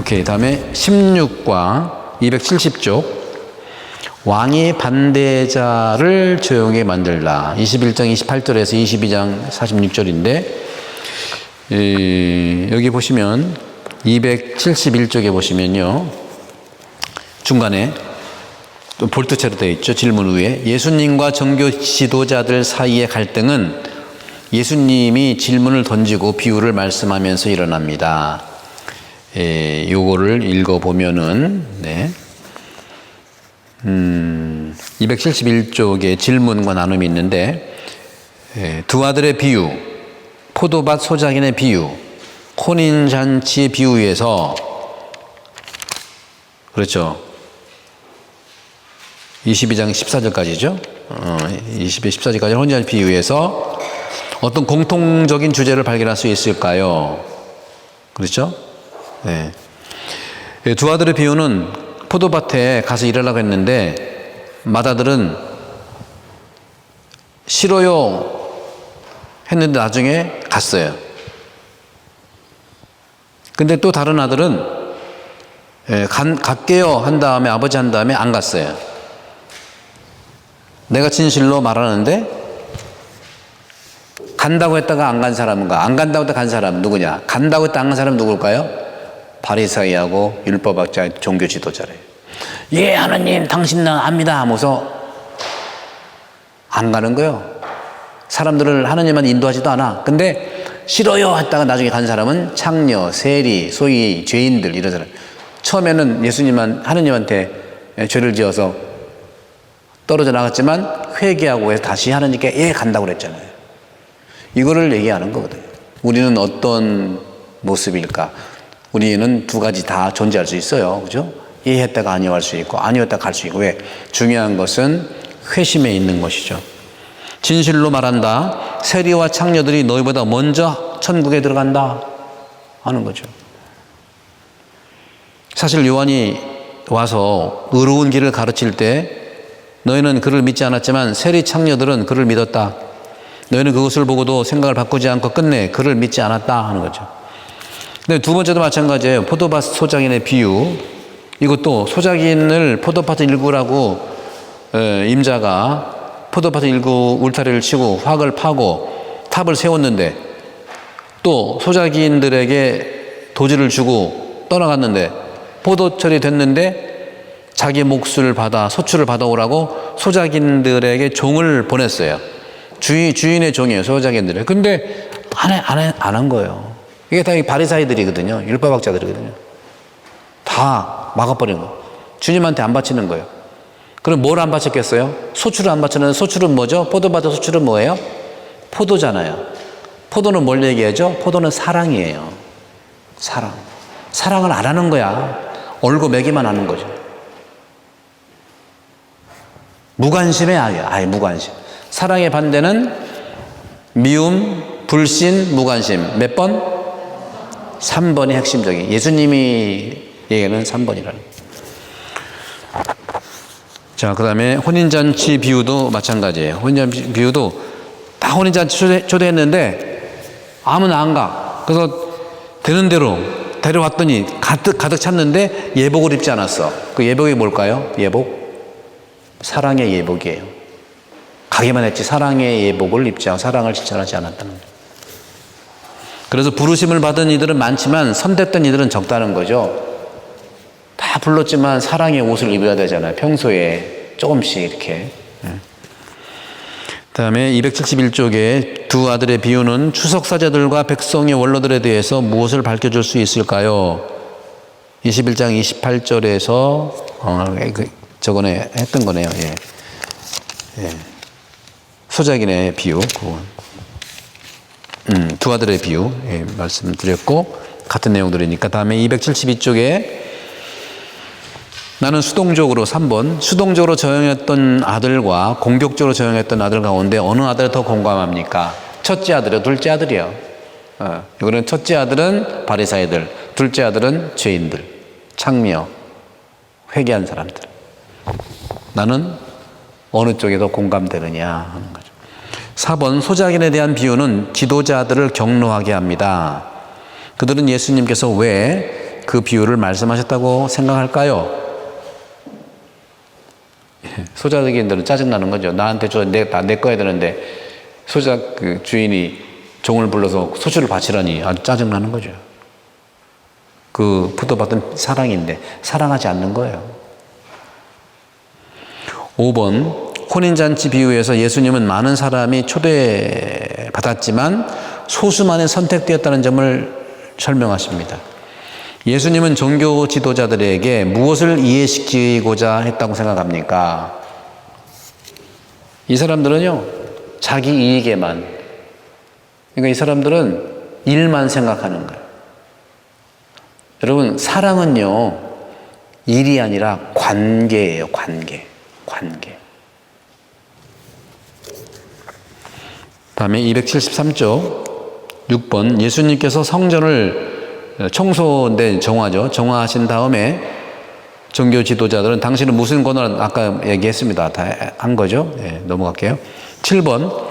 오케이. 다음에 16과 270쪽. 왕의 반대자를 조용히 만들라. 21장 28절에서 22장 46절인데, 여기 보시면 271쪽에 보시면요, 중간에 또 볼트체로 되어 있죠. 질문 위에 예수님과 종교 지도자들 사이의 갈등은 예수님이 질문을 던지고 비유를 말씀하면서 일어납니다. 요거를 읽어보면은, 네. 271쪽에 질문과 나눔이 있는데, 두 아들의 비유, 포도밭 소작인의 비유, 혼인잔치의 비유에서, 그렇죠. 22장 14절까지죠. 14절까지 혼인잔치 비유에서 어떤 공통적인 주제를 발견할 수 있을까요? 그렇죠? 네. 두 아들의 비유는 포도밭에 가서 일하려고 했는데 맏아들은 싫어요 했는데 나중에 갔어요. 근데 또 다른 아들은 갈게요 한 다음에 아버지 한 다음에 안 갔어요. 내가 진실로 말하는데 간다고 했다가 안 간 사람인가? 안 간다고 했다가 간 사람 누구냐? 간다고 했다가 안 간 사람 누굴까요? 바리새인하고 율법학자 종교 지도자래요. 예, 하나님 당신 나 압니다 하면서 안 가는 거예요. 사람들을 하나님만 인도하지도 않아. 근데 싫어요 했다가 나중에 간 사람은 창녀, 세리, 소위 죄인들 이런 사람. 처음에는 예수님만 하나님한테 죄를 지어서 떨어져 나갔지만 회개하고 해서 다시 하나님께 예 간다고 그랬잖아요. 이거를 얘기하는 거거든요. 우리는 어떤 모습일까? 우리는 두 가지 다 존재할 수 있어요. 그죠? 예 했다가 아니요 할 수 있고 아니요 했다가 갈 수 있고. 왜? 중요한 것은 회심에 있는 것이죠. 진실로 말한다. 세리와 창녀들이 너희보다 먼저 천국에 들어간다 하는 거죠. 사실 요한이 와서 의로운 길을 가르칠 때 너희는 그를 믿지 않았지만 세리 창녀들은 그를 믿었다. 너희는 그것을 보고도 생각을 바꾸지 않고 끝내 그를 믿지 않았다 하는 거죠. 근데 두 번째도 마찬가지예요. 포도밭 소작인의 비유. 이것도 소작인을 포도밭을 일구라고 임자가 포도밭을 일구 울타리를 치고 확을 파고 탑을 세웠는데 또 소작인들에게 도지를 주고 떠나갔는데 포도철이 됐는데 자기 몫을 받아 소출을 받아오라고 소작인들에게 종을 보냈어요. 주인의 종이에요. 소작인들이. 근데 안 한 거예요. 이게 다 바리새인들이거든요. 율법학자들이거든요. 다 막아버린 거예요. 주님한테 안 바치는 거예요. 그럼 뭘 안 바쳤겠어요? 소출을 안 바쳤는데 소출은 뭐죠? 포도밭의 소출은 뭐예요? 포도잖아요. 포도는 뭘 얘기하죠? 포도는 사랑이에요. 사랑. 사랑을 안 하는 거야. 얼고 매기만 하는 거죠. 무관심해 아예 무관심. 사랑의 반대는 미움, 불신, 무관심. 몇 번? 3번이 핵심적인. 예수님이 얘기하는 3번이라는. 자, 그 다음에 혼인잔치 비유도 마찬가지예요. 혼인잔치 비유도 다 혼인잔치 초대했는데 아무나 안 가. 그래서 되는 대로 데려왔더니 가득 찼는데 예복을 입지 않았어. 그 예복이 뭘까요? 예복? 사랑의 예복이에요. 가기만 했지 사랑의 예복을 입지 않고 사랑을 실천하지 않았다는 거예요. 그래서 부르심을 받은 이들은 많지만 선택된 이들은 적다는 거죠. 다 불렀지만 사랑의 옷을 입어야 되잖아요. 평소에 조금씩 이렇게. 다음에 271쪽에 두 아들의 비유는 추석사제들과 백성의 원로들에 대해서 무엇을 밝혀줄 수 있을까요? 21장 28절에서 저번에 했던 거네요. 예. 소작인의 비유. 두 아들의 비유 말씀드렸고 같은 내용들이니까. 다음에 272쪽에 나는 수동적으로 3번 수동적으로 저용했던 아들과 공격적으로 저용했던 아들 가운데 어느 아들을 더 공감합니까? 첫째 아들이요, 둘째 아들이요. 이거는 첫째 아들은 바리새인들, 둘째 아들은 죄인들, 창녀, 회개한 사람들. 나는 어느 쪽에 더 공감되느냐 하는 거죠. 4번 소작인에 대한 비유는 지도자들을 격노하게 합니다. 그들은 예수님께서 왜 그 비유를 말씀하셨다고 생각할까요? 소자기인들은 짜증나는 거죠. 나한테 줘, 내 거야 되는데 소자 그 주인이 종을 불러서 소주를 바치라니 아주 짜증나는 거죠. 그 부도받은 사랑인데 사랑하지 않는 거예요. 5번 혼인잔치 비유에서 예수님은 많은 사람이 초대받았지만 소수만이 선택되었다는 점을 설명하십니다. 예수님은 종교 지도자들에게 무엇을 이해시키고자 했다고 생각합니까? 이 사람들은요, 자기 이익에만, 그러니까 이 사람들은 일만 생각하는 거예요. 여러분, 사랑은요, 일이 아니라 관계예요, 관계. 다음에 273쪽 6번 예수님께서 성전을 청소된 정화죠. 정화하신 다음에 종교 지도자들은 당신은 무슨 권한을 아까 얘기했습니다. 다 한 거죠. 네, 넘어갈게요. 7번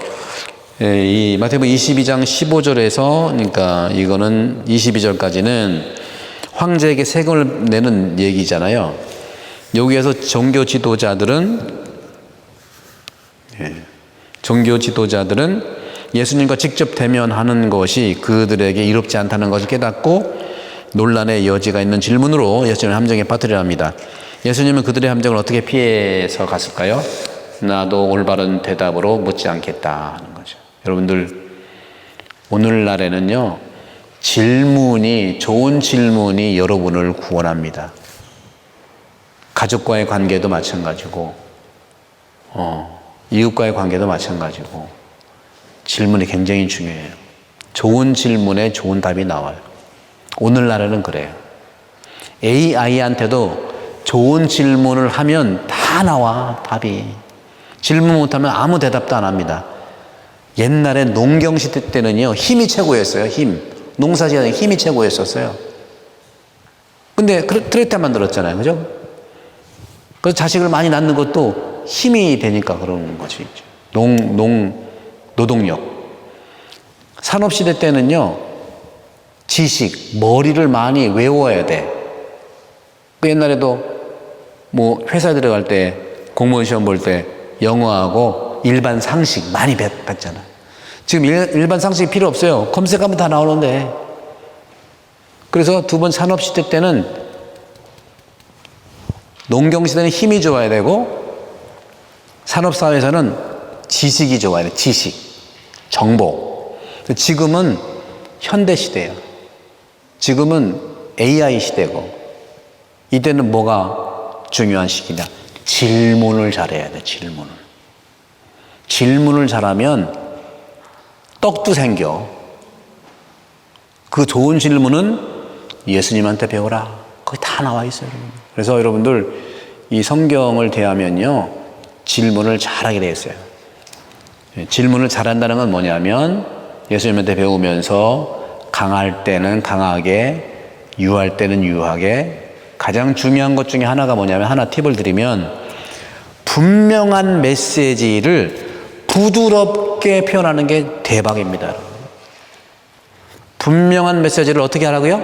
이 마태복음 22장 15절에서 그러니까 이거는 22절까지는 황제에게 세금을 내는 얘기잖아요. 여기에서 종교 지도자들은 예수님과 직접 대면하는 것이 그들에게 이롭지 않다는 것을 깨닫고 논란의 여지가 있는 질문으로 예수님을 함정에 빠뜨리려 합니다. 예수님은 그들의 함정을 어떻게 피해서 갔을까요? 나도 올바른 대답으로 묻지 않겠다 하는 거죠. 여러분들 오늘날에는요 좋은 질문이 여러분을 구원합니다. 가족과의 관계도 마찬가지고 이웃과의 관계도 마찬가지고 질문이 굉장히 중요해요. 좋은 질문에 좋은 답이 나와요. 오늘날에는 그래요. AI한테도 좋은 질문을 하면 다 나와 답이. 질문 못하면 아무 대답도 안 합니다. 옛날에 농경시대 때는요 힘이 최고였어요. 농사지어는 힘이 최고였었어요. 근데 트랙터 만들었잖아요. 그죠? 그래서 자식을 많이 낳는 것도 힘이 되니까 그러는 거지. 노동력. 산업시대 때는요, 지식, 머리를 많이 외워야 돼. 옛날에도 뭐 회사 들어갈 때, 공무원 시험 볼 때 영어하고 일반 상식 많이 배웠잖아. 지금 일반 상식이 필요 없어요. 검색하면 다 나오는데. 그래서 두 번 산업시대 때는 농경시대는 힘이 좋아야 되고 산업사회에서는 지식이 좋아야 돼. 지식, 정보. 지금은 현대시대예요. 지금은 AI 시대고 이때는 뭐가 중요한 시기냐? 질문을 잘해야 돼. 질문을 잘하면 떡도 생겨. 그 좋은 질문은 예수님한테 배워라. 거기 다 나와 있어요. 그래서 여러분들 이 성경을 대하면요 질문을 잘하게 되어 있어요. 질문을 잘한다는 건 뭐냐면 예수님한테 배우면서 강할 때는 강하게, 유할 때는 유하게. 가장 중요한 것 중에 하나가 뭐냐면 하나 팁을 드리면 분명한 메시지를 부드럽게 표현하는 게 대박입니다. 분명한 메시지를 어떻게 하라고요?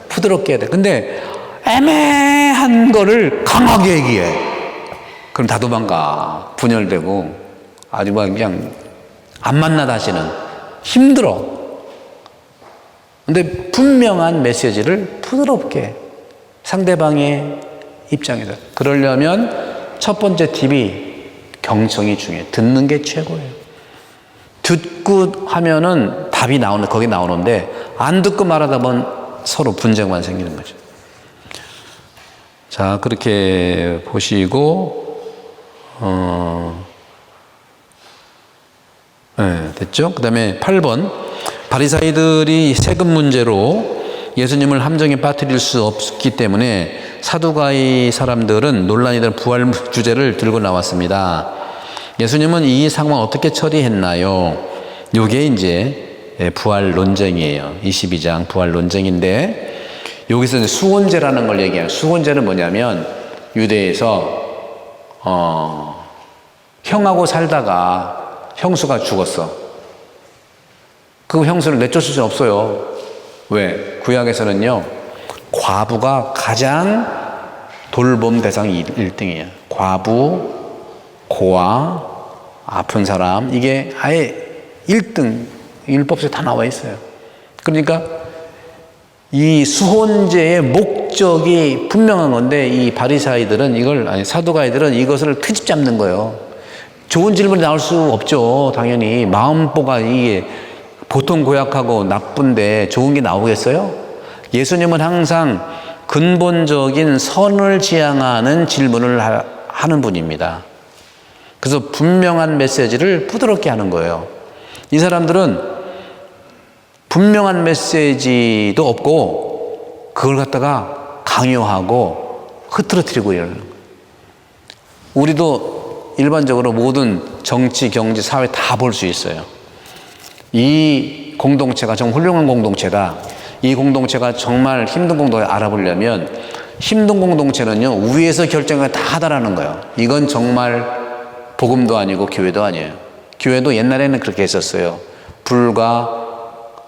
부드럽게 해야 돼. 근데 애매한 거를 강하게 얘기해. 그럼 다 도망가. 분열되고 아주 그냥 안 만나 다시는 힘들어. 근데 분명한 메시지를 부드럽게 상대방의 입장에서 그러려면 첫 번째 팁이 경청이 중요해요. 듣는 게 최고예요. 듣고 하면은 답이 거기 나오는데 안 듣고 말하다 보면 서로 분쟁만 생기는 거죠. 자, 그렇게 보시고 됐죠? 그 다음에 8번 바리사이들이 세금 문제로 예수님을 함정에 빠뜨릴 수 없기 때문에 사두가이 사람들은 논란이 되는 부활 주제를 들고 나왔습니다. 예수님은 이 상황을 어떻게 처리했나요? 이게 이제 부활 논쟁이에요. 22장 부활 논쟁인데 여기서 이제 수혼제라는 걸 얘기해요. 수혼제는 뭐냐면 유대에서 형하고 살다가 형수가 죽었어. 그 형수를 내쫓을 수 없어요. 왜? 구약에서는요 과부가 가장 돌봄 대상 1등이에요. 과부, 고아, 아픈 사람, 이게 아예 1등, 율법서에 다 나와 있어요. 그러니까 이 수혼제의 목적이 분명한 건데, 이 바리사이들은 이걸, 아니, 사두가이들은 이것을 트집 잡는 거예요. 좋은 질문이 나올 수 없죠. 당연히. 마음보가 이게 보통 고약하고 나쁜데 좋은 게 나오겠어요? 예수님은 항상 근본적인 선을 지향하는 질문을 하는 분입니다. 그래서 분명한 메시지를 부드럽게 하는 거예요. 이 사람들은 분명한 메시지도 없고 그걸 갖다가 강요하고 흐트러뜨리고 이러는 거예요. 우리도 일반적으로 모든 정치, 경제, 사회 다 볼 수 있어요. 이 공동체가 정말 훌륭한 공동체다. 이 공동체가 정말 힘든 공동체 알아보려면, 힘든 공동체는요, 위에서 결정을 다 하다라는 거예요. 이건 정말 복음도 아니고 교회도 아니에요. 교회도 옛날에는 그렇게 했었어요. 불과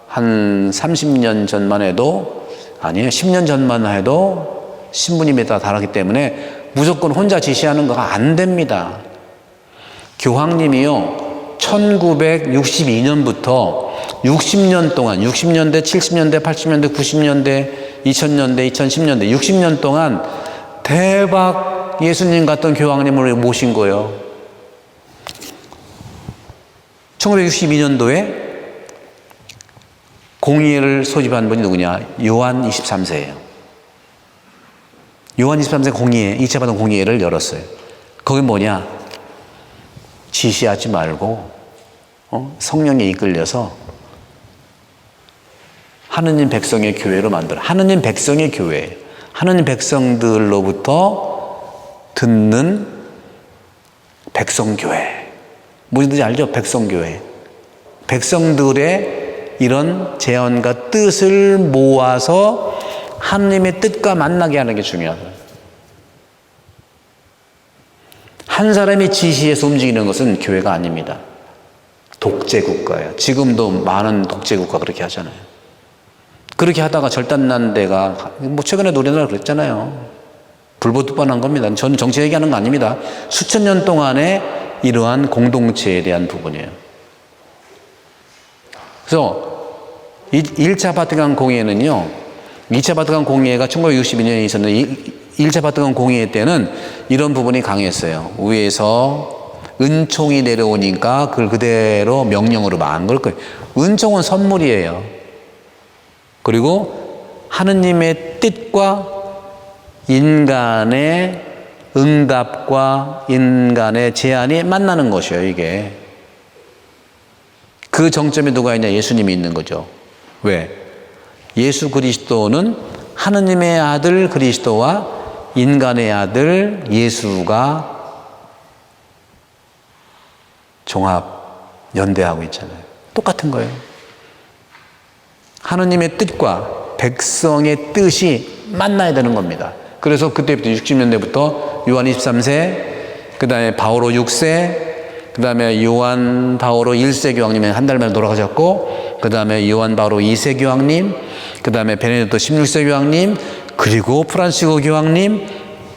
한 30년 전만 해도, 아니에요, 10년 전만 해도 신부님에 따라 다르기 때문에 무조건 혼자 지시하는 거가 안 됩니다. 교황님이요, 1962년부터 60년 동안, 60년대, 70년대, 80년대, 90년대, 2000년대, 2010년대, 60년 동안 대박 예수님 같은 교황님을 모신 거예요. 1962년도에 공의회를 소집한 분이 누구냐? 요한 23세예요. 요한 23세 공의회, 2차 받은 공의회를 열었어요. 거기 뭐냐? 지시하지 말고 성령에 이끌려서 하느님 백성의 교회로 만들어. 하느님 백성의 교회, 하느님 백성들로부터 듣는 백성교회. 뭔지 알죠? 백성교회. 백성들의 이런 제언과 뜻을 모아서 하느님의 뜻과 만나게 하는 게 중요하다. 한 사람이 지시해서 움직이는 것은 교회가 아닙니다. 독재국가예요. 지금도 많은 독재국가 그렇게 하잖아요. 그렇게 하다가 절단난 데가, 뭐 최근에도 우리나라 그랬잖아요. 불보듯 뻔한 겁니다. 저는 정치 얘기하는 거 아닙니다. 수천 년 동안의 이러한 공동체에 대한 부분이에요. 그래서 1차 바티칸 공의회는요, 2차 바티칸 공의회가 1962년에 있었는데 1차 바티칸 공의회 때는 이런 부분이 강했어요. 위에서 은총이 내려오니까 그걸 그대로 명령으로 안 그럴 거예요. 은총은 선물이에요. 그리고 하느님의 뜻과 인간의 응답과 인간의 제안이 만나는 것이에요, 이게. 그 정점에 누가 있냐? 예수님이 있는 거죠. 왜? 예수 그리스도는 하느님의 아들 그리스도와 인간의 아들 예수가 종합 연대하고 있잖아요. 똑같은 거예요. 하느님의 뜻과 백성의 뜻이 만나야 되는 겁니다. 그래서 그때부터 60년대부터 요한 23세, 그 다음에 바오로 6세, 그 다음에 요한 바오로 1세 교황님이 한 달 만에 돌아가셨고, 그 다음에 요한 바오로 2세 교황님, 그 다음에 베네딕토 16세 교황님, 그리고 프란시스코 교황님,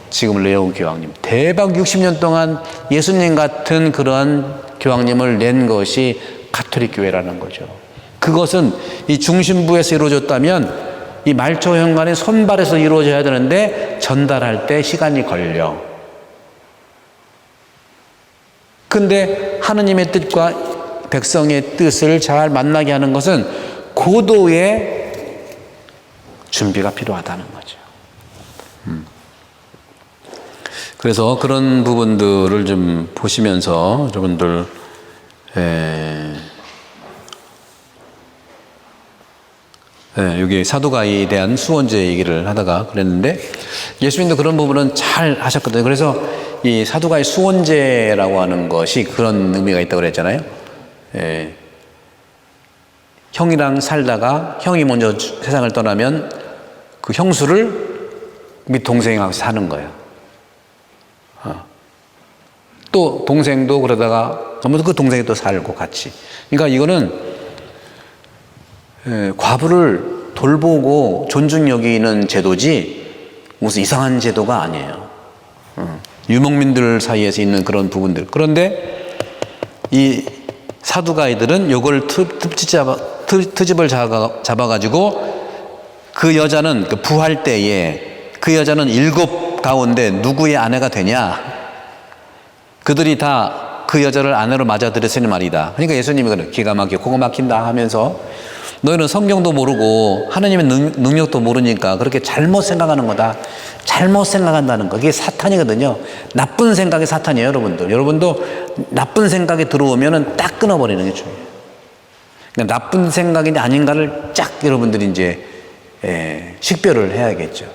지금 레오 교황님. 대박 60년 동안 예수님 같은 그런 교황님을 낸 것이 가톨릭 교회라는 거죠. 그것은 이 중심부에서 이루어졌다면 이 말초 현관의 손발에서 이루어져야 되는데 전달할 때 시간이 걸려. 근데 하느님의 뜻과 백성의 뜻을 잘 만나게 하는 것은 고도의 준비가 필요하다는 거죠. 그래서 그런 부분들을 좀 보시면서 여러분들 여기 사두가에 대한 수원제 얘기를 하다가 그랬는데 예수님도 그런 부분은 잘 하셨거든요. 그래서 이 사두가의 수원제라고 하는 것이 그런 의미가 있다고 그랬잖아요. 형이랑 살다가 형이 먼저 세상을 떠나면 그 형수를 및 동생하고 사는 거예요. 또 동생도 그러다가 그 동생이 또 살고 같이. 그러니까 이거는 과부를 돌보고 존중 여기는 제도지 무슨 이상한 제도가 아니에요. 유목민들 사이에서 있는 그런 부분들. 그런데 이 사두가이들은 요걸 트집을 잡아가지고 그 여자는 부할 때에 그 여자는 7 가운데 누구의 아내가 되냐? 그들이 다 그 여자를 아내로 맞아들였으니 말이다. 그러니까 예수님이 그래 기가 막히고 고가 막힌다 하면서 너희는 성경도 모르고 하나님의 능력도 모르니까 그렇게 잘못 생각하는 거다. 잘못 생각한다는 거. 그게 사탄이거든요. 나쁜 생각이 사탄이에요, 여러분들. 여러분도 나쁜 생각이 들어오면은 딱 끊어버리는 게 중요해요. 그러니까 나쁜 생각이 아닌가를 쫙 여러분들이 이제 식별을 해야겠죠.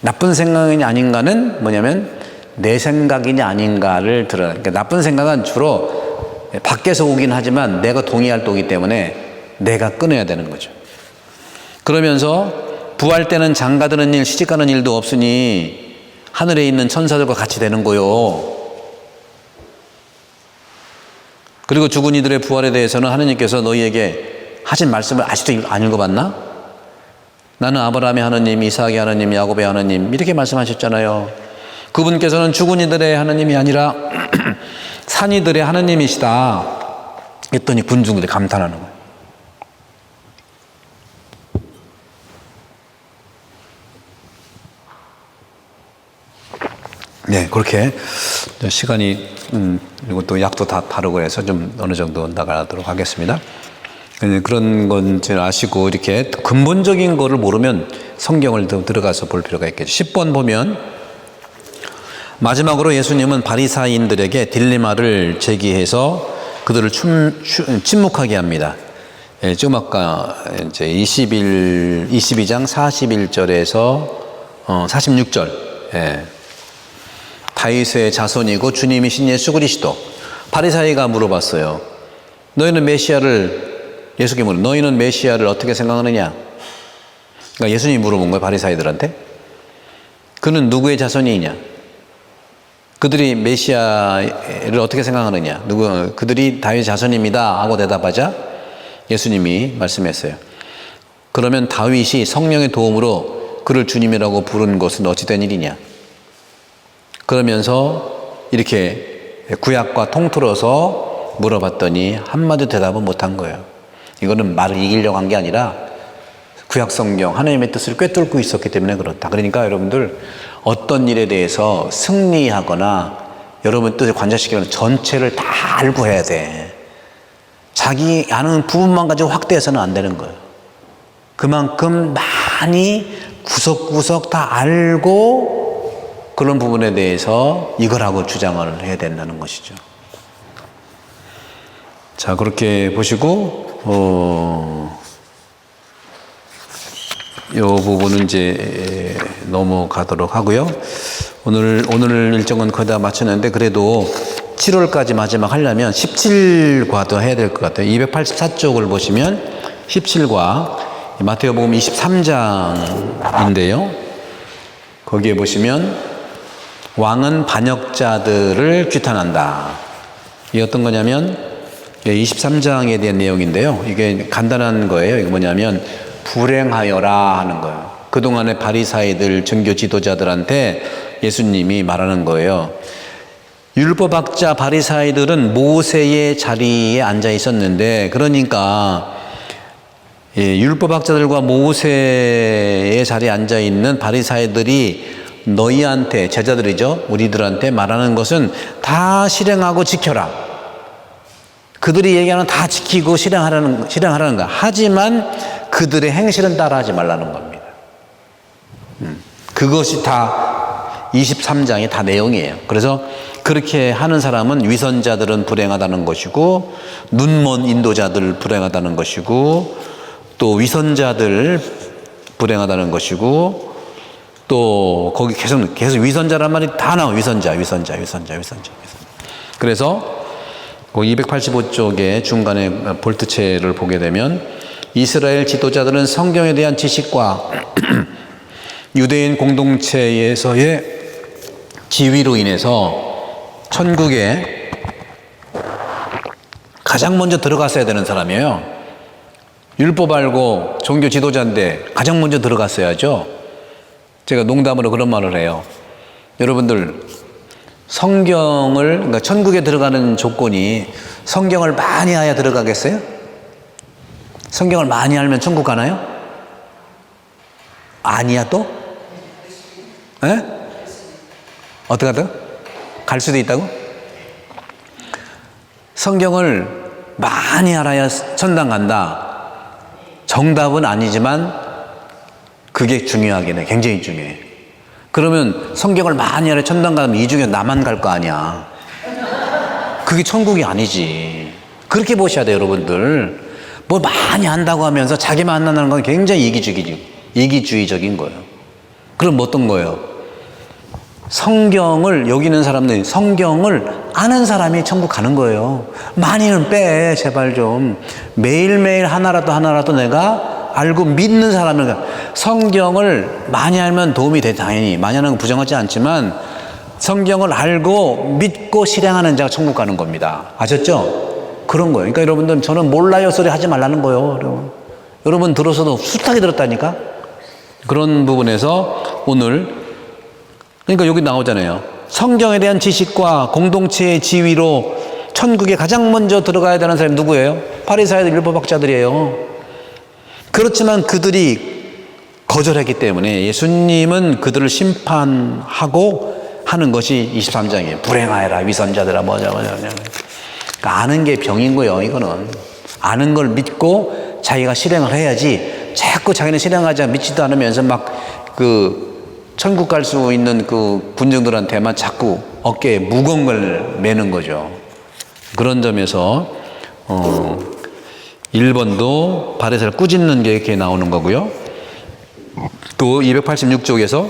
나쁜 생각이 아닌가는 뭐냐면 내 생각이냐 아닌가를 그러니까 나쁜 생각은 주로 밖에서 오긴 하지만 내가 동의할 도기 때문에 내가 끊어야 되는 거죠. 그러면서 부활 때는 장가드는 일, 시집가는 일도 없으니 하늘에 있는 천사들과 같이 되는 거요. 그리고 죽은 이들의 부활에 대해서는 하느님께서 너희에게 하신 말씀을 아직도 안 읽어봤나? 나는 아브라함의 하느님, 이삭의 하느님, 야곱의 하느님 이렇게 말씀하셨잖아요. 그분께서는 죽은 이들의 하느님이 아니라 산 이들의 하느님이시다 했더니 군중들이 감탄하는 거예요. 네, 그렇게 시간이 그리고 또 약도 다 다르고 해서 좀 어느 정도 나가도록 하겠습니다. 그런 건 아시고 이렇게 근본적인 거를 모르면 성경을 더 들어가서 볼 필요가 있겠죠. 10번 보면 마지막으로 예수님은 바리사인들에게 딜레마를 제기해서 그들을 침묵하게 합니다. 지금 아까 이제 22장 41절에서 46절. 다윗의 자손이고 주님이신 예수 그리스도. 바리사이가 물어봤어요. 너희는 메시아를 예수께 물어. 너희는 메시아를 어떻게 생각하느냐? 그러니까 예수님이 물어본 거예요, 바리사이들한테. 그는 누구의 자손이냐? 그들이 메시아를 어떻게 생각하느냐? 그들이 다윗의 자손입니다 하고 대답하자 예수님이 말씀했어요. 그러면 다윗이 성령의 도움으로 그를 주님이라고 부른 것은 어찌된 일이냐? 그러면서 이렇게 구약과 통틀어서 물어봤더니 한마디 대답은 못한 거예요. 이거는 말을 이기려고 한 게 아니라 구약 성경 하나님의 뜻을 꿰뚫고 있었기 때문에 그렇다. 그러니까 여러분들 어떤 일에 대해서 승리하거나 여러분 뜻을 관철시키는 전체를 다 알고 해야 돼. 자기 아는 부분만 가지고 확대해서는 안 되는 거예요. 그만큼 많이 구석구석 다 알고 그런 부분에 대해서 이거라고 주장을 해야 된다는 것이죠. 자, 그렇게 보시고 이 부분은 이제 넘어가도록 하고요. 오늘 일정은 거의 다 마쳤는데 그래도 7월까지 마지막 하려면 17과도 해야 될 것 같아요. 284쪽을 보시면 17과 마태복음 23장인데요. 거기에 보시면 왕은 반역자들을 규탄한다. 이게 어떤 거냐면 23장에 대한 내용인데요. 이게 간단한 거예요. 이게 뭐냐면 불행하여라 하는 거예요. 그동안의 바리사이들 종교 지도자들한테 예수님이 말하는 거예요. 율법학자 바리사이들은 모세의 자리에 앉아 있었는데 그러니까 율법학자들과 모세의 자리에 앉아 있는 바리사이들이 너희한테 제자들이죠. 우리들한테 말하는 것은 다 실행하고 지켜라. 그들이 얘기하는 다 지키고 실행하라는 거야. 하지만 그들의 행실은 따라하지 말라는 겁니다. 그것이 다 23장의 다 내용이에요. 그래서 그렇게 하는 사람은 위선자들은 불행하다는 것이고 눈먼 인도자들 불행하다는 것이고 또 위선자들 불행하다는 것이고 또 거기 계속 위선자란 말이 다 나와요. 위선자. 그래서 285쪽에 중간에 볼트체를 보게 되면 이스라엘 지도자들은 성경에 대한 지식과 유대인 공동체에서의 지위로 인해서 천국에 가장 먼저 들어갔어야 되는 사람이에요. 율법 알고 종교 지도자인데 가장 먼저 들어갔어야죠. 제가 농담으로 그런 말을 해요. 여러분들, 성경을, 그러니까 천국에 들어가는 조건이 성경을 많이 알아야 들어가겠어요? 성경을 많이 알면 천국 가나요? 아니야 또? 에? 어떻게 하다? 갈 수도 있다고? 성경을 많이 알아야 천당 간다. 정답은 아니지만 그게 중요하긴 해. 굉장히 중요해. 그러면 성경을 많이 알아야 천당 가면 이 중에 나만 갈 거 아니야. 그게 천국이 아니지. 그렇게 보셔야 돼요, 여러분들. 뭐 많이 안다고 하면서 자기만 안다는 건 굉장히 이기주의적인 거예요. 그럼 어떤 거예요? 성경을, 여기 있는 사람들이 성경을 아는 사람이 천국 가는 거예요. 많이는 빼, 제발 좀. 매일매일 하나라도 내가 알고 믿는 사람을, 성경을 많이 알면 도움이 돼, 당연히. 많이 하는 건 부정하지 않지만, 성경을 알고 믿고 실행하는 자가 천국 가는 겁니다. 아셨죠? 그런 거예요. 그러니까 여러분들, 저는 몰라요 소리 하지 말라는 거예요. 여러분 들어서도 숱하게 들었다니까? 그런 부분에서 오늘, 그러니까 여기 나오잖아요. 성경에 대한 지식과 공동체의 지위로 천국에 가장 먼저 들어가야 되는 사람이 누구예요? 바리새인들, 율법학자들이에요. 그렇지만 그들이 거절했기 때문에 예수님은 그들을 심판하고 하는 것이 23장이에요. 불행하여라 위선자들아 뭐냐. 그러니까 아는 게 병인 거예요. 이거는 아는 걸 믿고 자기가 실행을 해야지, 자꾸 자기는 실행하지 믿지도 않으면서 막 천국 갈 수 있는 그 군중들한테만 자꾸 어깨에 무거운 걸 매는 거죠. 그런 점에서 1번도 바리새인을 꾸짖는 게 이렇게 나오는 거고요. 또 286쪽에서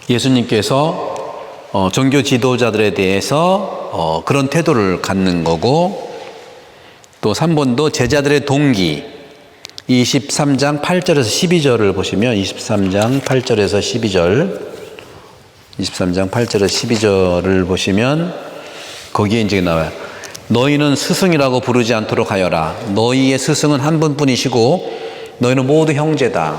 예수님께서 종교 지도자들에 대해서 그런 태도를 갖는 거고, 또 3번도 제자들의 동기, 23장 8절에서 12절을 보시면 23장 8절에서 12절을 보시면 거기에 이제 나와요. 너희는 스승이라고 부르지 않도록 하여라. 너희의 스승은 한 분뿐이시고 너희는 모두 형제다.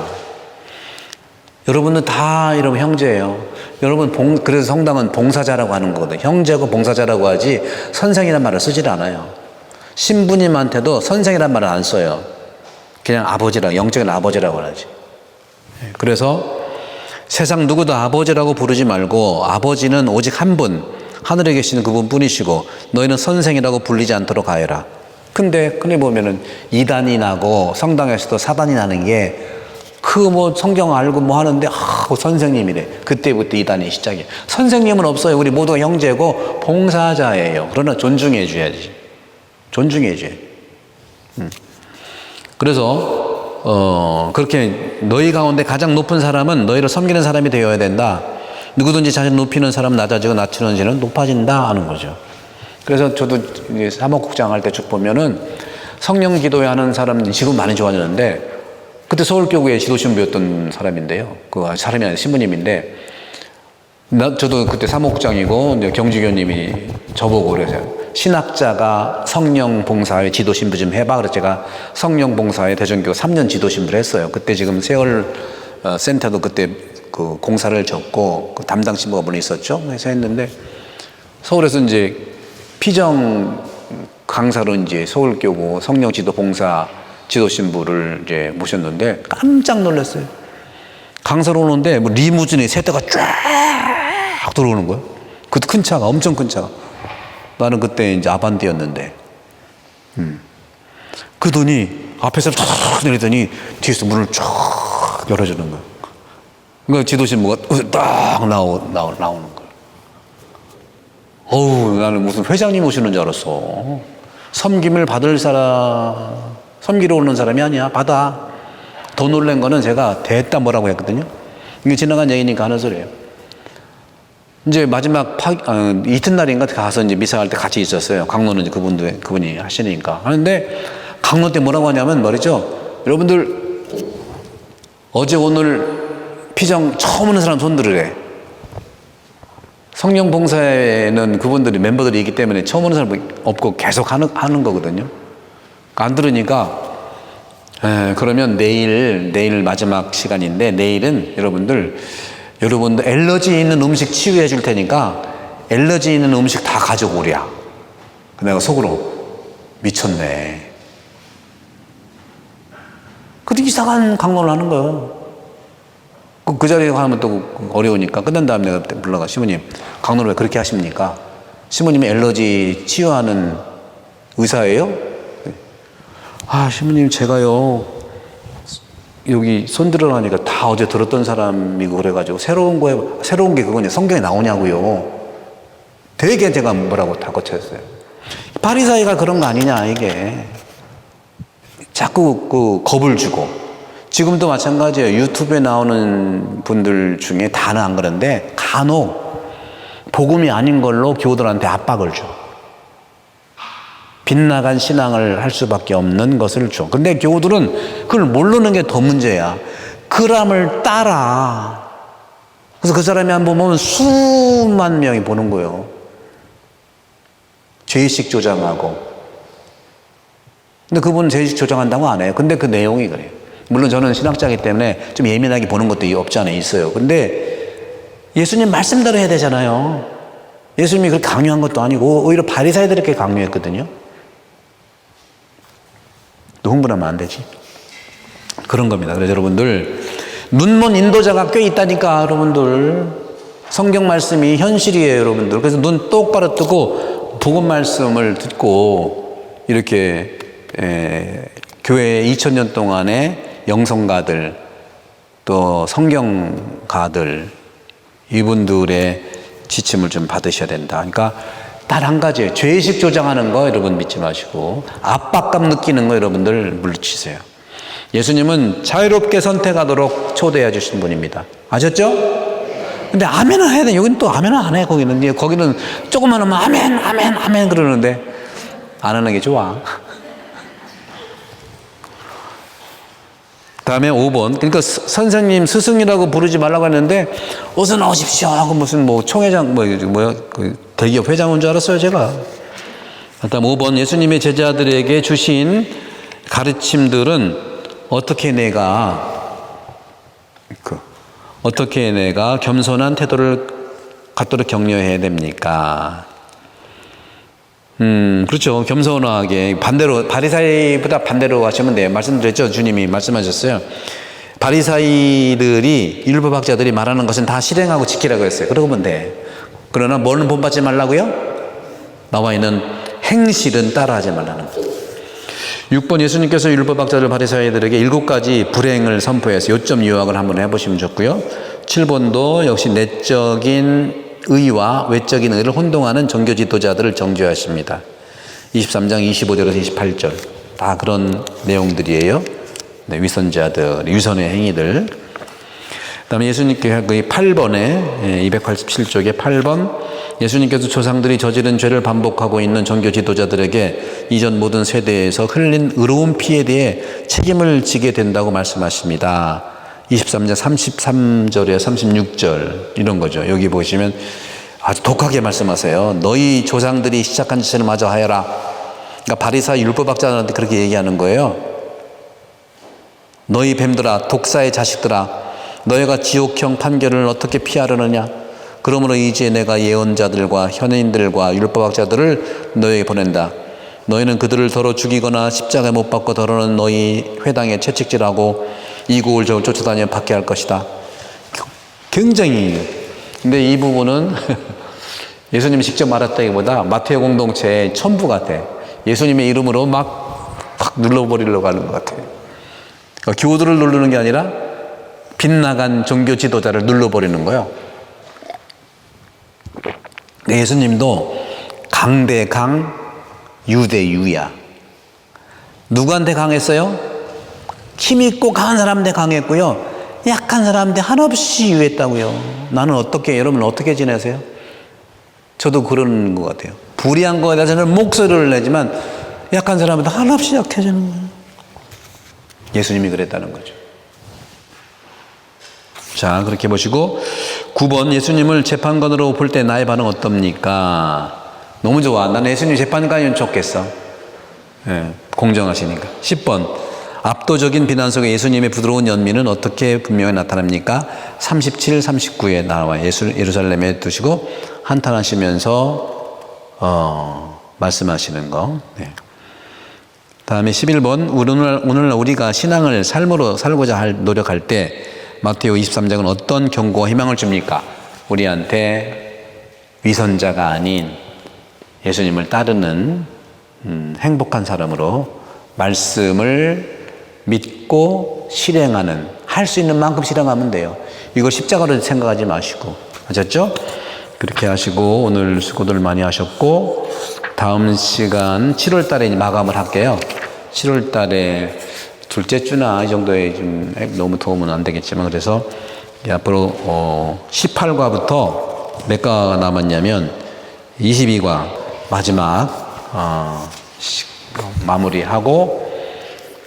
여러분은 다 여러분 형제예요. 여러분 그래서 성당은 봉사자라고 하는 거거든요. 형제고 봉사자라고 하지 선생이란 말을 쓰질 않아요. 신부님한테도 선생이란 말을 안 써요. 그냥 아버지라고, 영적인 아버지라고 하지. 그래서 세상 누구도 아버지라고 부르지 말고 아버지는 오직 한 분, 하늘에 계시는 그분 뿐이시고 너희는 선생이라고 불리지 않도록 하여라. 근데 보면은 이단이 나고 성당에서도 사단이 나는 게 성경 알고 뭐 하는데 선생님이래. 그때부터 이단이 시작이에요. 선생님은 없어요. 우리 모두가 형제고 봉사자예요. 그러나 존중해 줘야지. 그래서 그렇게 너희 가운데 가장 높은 사람은 너희를 섬기는 사람이 되어야 된다. 누구든지 자신을 높이는 사람은 낮아지고 낮추는 자는 높아진다 하는 거죠. 그래서 저도 사목국장 할 때 쭉 보면은 성령 기도회 하는 사람들이 지금 많이 좋아졌는데, 그때 서울교구의 지도신부였던 사람인데요. 그 사람이 아니라 신부님인데, 저도 그때 사목국장이고 경주교님이 저보고 그러세요. 신학자가 성령 봉사회 지도 신부 좀 해봐. 그래서 제가 성령 봉사회 대전교회 3년 지도 신부를 했어요. 그때 지금 세월 센터도 그때 그 공사를 졌고 그 담당 신부가 분이 있었죠. 그래서 했는데 서울에서 이제 피정 강사로 이제 서울교구 성령 지도 봉사 지도 신부를 이제 모셨는데 깜짝 놀랐어요. 강사로 오는데 뭐 리무진에 세대가 쫙 들어오는 거예요. 그 큰 차가, 엄청 큰 차가. 나는 그때 이제 아반떼였는데, 그러더니 앞에서 쫙 내리더니 뒤에서 문을 쫙 열어주는 거예요. 그러니까 지도신부가 딱 나오는 거예요. 나는 무슨 회장님 오시는 줄 알았어. 섬김을 받을 사람, 섬기러 오는 사람이 아니야. 받아. 더 놀란 거는 제가 됐다 뭐라고 했거든요. 이게 지나간 얘기니까 하는 소리예요. 이제 마지막 이튿날인가 가서 이제 미사할 때 같이 있었어요. 강로는 이제 그분이 하시니까. 하는데 강로 때 뭐라고 하냐면 말이죠. 여러분들 어제 오늘 피정 처음 오는 사람 손 들으래. 성령 봉사에는 그분들이 멤버들이 있기 때문에 처음 오는 사람 없고 계속 하는 거거든요. 안 들으니까 그러면 내일 마지막 시간인데, 내일은 여러분들 엘러지 있는 음식 치유해 줄 테니까 엘러지 있는 음식 다 가져오랴. 내가 속으로 미쳤네. 그렇게 이상한 강론을 하는 거예요. 그 자리에 가면 또 어려우니까 끝난 다음에 내가 불러가, 시모님 강론을 왜 그렇게 하십니까? 시모님이 엘러지 치유하는 의사예요? 시모님 제가요 여기 손 들어가니까 다 어제 들었던 사람이고 그래가지고 새로운 게 그거냐, 성경에 나오냐고요. 되게 제가 뭐라고 다 고쳤어요. 바리사이가 그런 거 아니냐, 이게. 자꾸 겁을 주고. 지금도 마찬가지예요. 유튜브에 나오는 분들 중에 다는 안 그런데 간혹 복음이 아닌 걸로 교우들한테 압박을 줘. 빗나간 신앙을 할 수밖에 없는 것을 줘. 근데 교우들은 그걸 모르는 게 더 문제야. 그람을 따라. 그래서 그 사람이 한 번 보면 수만 명이 보는 거예요. 죄의식 조장하고. 근데 그분은 죄의식 조장한다고 안 해요. 근데 그 내용이 그래요. 물론 저는 신학자이기 때문에 좀 예민하게 보는 것도 없지 않아 있어요. 근데 예수님 말씀대로 해야 되잖아요. 예수님이 그렇게 강요한 것도 아니고 오히려 바리사이들에게 강요했거든요. 너 흥분하면 안 되지. 그런 겁니다. 그래서 여러분들 눈먼 인도자가 꽤 있다니까. 여러분들 성경 말씀이 현실이에요. 여러분들. 그래서 눈 똑바로 뜨고 복음 말씀을 듣고 이렇게 교회 2000년 동안의 영성가들 또 성경가들 이분들의 지침을 좀 받으셔야 된다. 그러니까 단 한 가지예요. 죄의식 조장하는 거 여러분 믿지 마시고 압박감 느끼는 거 여러분들 물리치세요. 예수님은 자유롭게 선택하도록 초대해 주신 분입니다. 아셨죠? 근데 아멘을 해야 돼. 여기는 또 아멘을 안 해. 거기는 조금만 하면 아멘 아멘 아멘 그러는데 안 하는 게 좋아. 다음에 5번. 그러니까 선생님 스승이라고 부르지 말라고 했는데 어서 나오십시오 하고 무슨 총회장 대기업 회장인 줄 알았어요 제가. 다음 5번. 예수님의 제자들에게 주신 가르침들은 어떻게 내가 겸손한 태도를 갖도록 격려해야 됩니까? 그렇죠. 겸손하게 반대로 바리사이보다 반대로 하시면 돼요. 말씀드렸죠. 주님이 말씀하셨어요. 바리사이들이 율법학자들이 말하는 것은 다 실행하고 지키라고 했어요. 그러면 돼. 그러나 뭐는 본받지 말라고요? 나와 있는 행실은 따라하지 말라는 거. 6번. 예수님께서 율법학자들 바리사이들에게 7가지 불행을 선포해서 요점 요약을 한번 해보시면 좋고요. 7번도 역시 내적인 의와 외적인 의를 혼동하는 종교 지도자들을 정죄하십니다. 23장 25절에서 28절 다 그런 내용들이에요. 네, 위선자들, 위선의 행위들. 그다음에 예수님께 8번에 287쪽에 8번 예수님께서 조상들이 저지른 죄를 반복하고 있는 종교 지도자들에게 이전 모든 세대에서 흘린 의로운 피에 대해 책임을 지게 된다고 말씀하십니다. 23장 33절에 36절 이런 거죠. 여기 보시면 아주 독하게 말씀하세요. 너희 조상들이 시작한 짓을 마저 하여라. 그러니까 바리사 율법학자들한테 그렇게 얘기하는 거예요. 너희 뱀들아, 독사의 자식들아, 너희가 지옥형 판결을 어떻게 피하려느냐? 그러므로 이제 내가 예언자들과 현인들과 율법학자들을 너희에게 보낸다. 너희는 그들을 더러 죽이거나 십자가에 못 박고 더러는 너희 회당에 채찍질하고 이고을 저울 쫓아다니며 받게 할 것이다. 굉장히. 근데 이 부분은 예수님이 직접 말했다기보다 마태오 공동체의 첨부 같아. 예수님의 이름으로 막 눌러버리려고 하는 것 같아. 그러니까 교우들을 누르는 게 아니라 빗나간 종교 지도자를 눌러버리는 거예요. 예수님도 강대 강, 유대 유야. 누구한테 강했어요? 힘있고 강한 사람한테 강했고요. 약한 사람한테 한없이 유했다고요. 나는 여러분 어떻게 지내세요? 저도 그런 것 같아요. 불의한 거에 대해서는 목소리를 내지만 약한 사람한테 한없이 약해지는 거예요. 예수님이 그랬다는 거죠. 자, 그렇게 보시고 9번 예수님을 재판관으로 볼 때 나의 반응 어떻습니까? 너무 좋아. 나는 예수님 재판관이면 좋겠어. 예, 공정하시니까. 10번 압도적인 비난 속에 예수님의 부드러운 연민은 어떻게 분명히 나타납니까? 37, 39에 나와요. 예루살렘에 두시고 한탄하시면서 말씀하시는 거. 네. 다음에 11번 오늘날 우리가 신앙을 삶으로 살고자 노력할 때 마태오 23장은 어떤 경고와 희망을 줍니까? 우리한테 위선자가 아닌 예수님을 따르는 행복한 사람으로 말씀을 믿고 실행하는, 할 수 있는 만큼 실행하면 돼요. 이걸 십자가로 생각하지 마시고, 아셨죠? 그렇게 하시고 오늘 수고들 많이 하셨고, 다음 시간 7월 달에 마감을 할게요. 7월 달에 둘째 주나 이 정도에 좀 너무 도움은 안 되겠지만, 그래서 앞으로 18과부터 몇 과가 남았냐면 22과 마지막 마무리하고,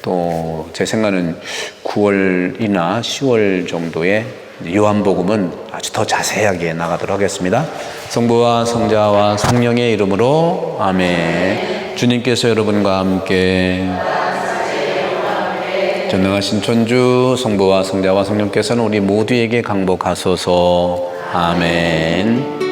또 제 생각은 9월이나 10월 정도에 요한복음은 아주 더 자세하게 나가도록 하겠습니다. 성부와 성자와 성령의 이름으로 아멘. 주님께서 여러분과 함께 전능하신 천주 성부와 성자와 성령께서는 우리 모두에게 강복하소서. 아멘.